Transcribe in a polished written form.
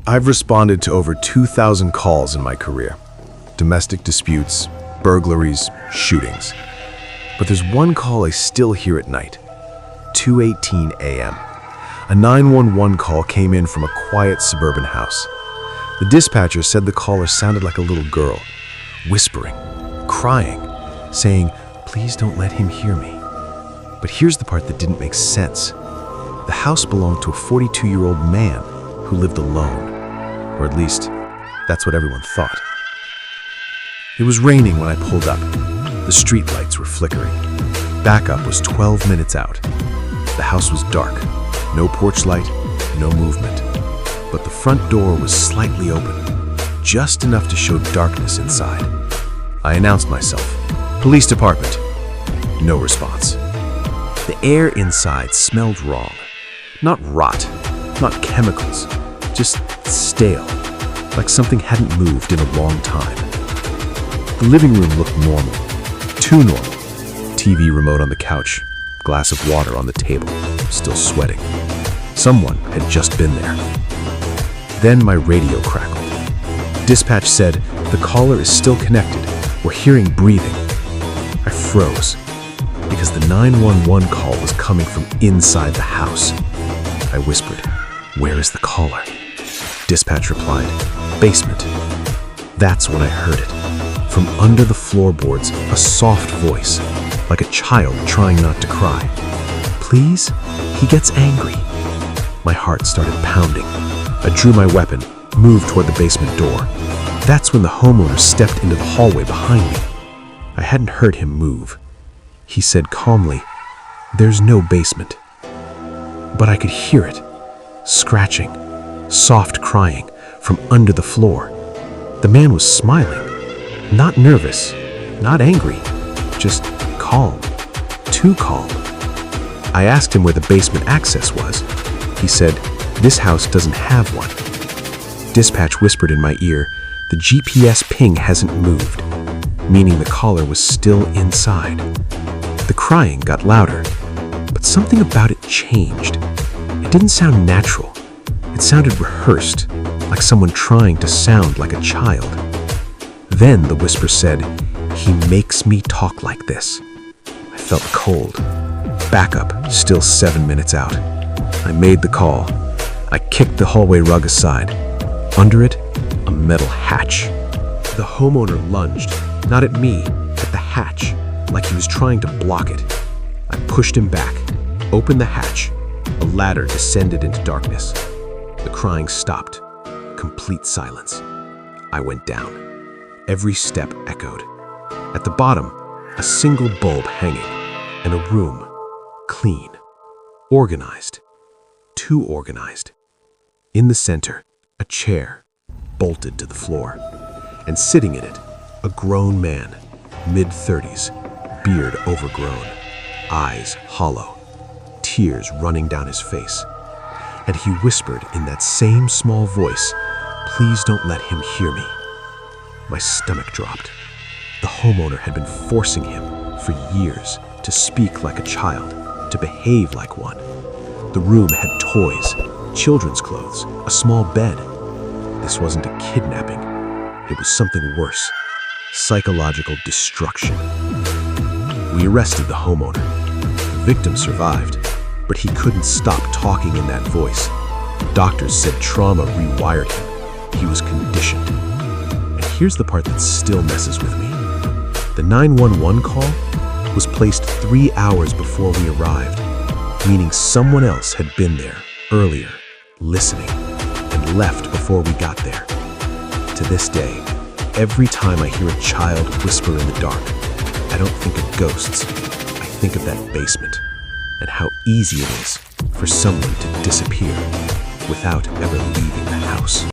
I've responded to over 2,000 calls in my career. Domestic disputes, burglaries, shootings. But there's one call I still hear at night. 2:18 a.m. A 911 call came in from a quiet suburban house. The dispatcher said the caller sounded like a little girl, whispering, crying, saying, "Please don't let him hear me." But here's the part that didn't make sense. The house belonged to a 42-year-old man who lived alone. Or at least, that's what everyone thought. It was raining when I pulled up. The streetlights were flickering. Backup was 12 minutes out. The house was dark. No porch light, no movement. But the front door was slightly open, just enough to show darkness inside. I announced myself. "Police department." No response. The air inside smelled wrong. Not rot, not chemicals, just stale, like something hadn't moved in a long time. The living room looked normal, too normal. TV remote on the couch, glass of water on the table, still sweating. Someone had just been there. Then my radio crackled. Dispatch said, "The caller is still connected. We're hearing breathing." I froze, because the 911 call was coming from inside the house. I whispered, "Where is the caller?" Dispatch replied, "Basement." That's when I heard it. From under the floorboards, a soft voice, like a child trying not to cry. "Please?" He gets angry. My heart started pounding. I drew my weapon, moved toward the basement door. That's when the homeowner stepped into the hallway behind me. I hadn't heard him move. He said calmly, "There's no basement." But I could hear it, scratching, soft crying from under the floor. The man was smiling, not nervous, not angry, just calm, too calm. I asked him where the basement access was. He said, "This house doesn't have one." Dispatch whispered in my ear, "The GPS ping hasn't moved," meaning the caller was still inside. The crying got louder, but something about it changed. It didn't sound natural. It sounded rehearsed, like someone trying to sound like a child. Then the whisper said, "He makes me talk like this." I felt cold. Backup, still 7 minutes out. I made the call. I kicked the hallway rug aside. Under it, a metal hatch. The homeowner lunged, not at me, at the hatch, like he was trying to block it. I pushed him back, opened the hatch. A ladder descended into darkness. The crying stopped. Complete silence. I went down. Every step echoed. At the bottom, a single bulb hanging, and a room, clean, organized, too organized. In the center, a chair, bolted to the floor, and sitting in it, a grown man, mid-30s, beard overgrown, eyes hollow, tears running down his face. And he whispered in that same small voice, "Please don't let him hear me." My stomach dropped. The homeowner had been forcing him for years to speak like a child, to behave like one. The room had toys, children's clothes, a small bed. This wasn't a kidnapping. It was something worse. Psychological destruction. We arrested the homeowner. The victim survived, but he couldn't stop talking in that voice. Doctors said trauma rewired him. He was conditioned. And here's the part that still messes with me. The 911 call was placed 3 hours before we arrived, meaning someone else had been there earlier, listening, and left before we got there. To this day, every time I hear a child whisper in the dark, I don't think of ghosts. I think of that basement and how easy it is for someone to disappear without ever leaving the house.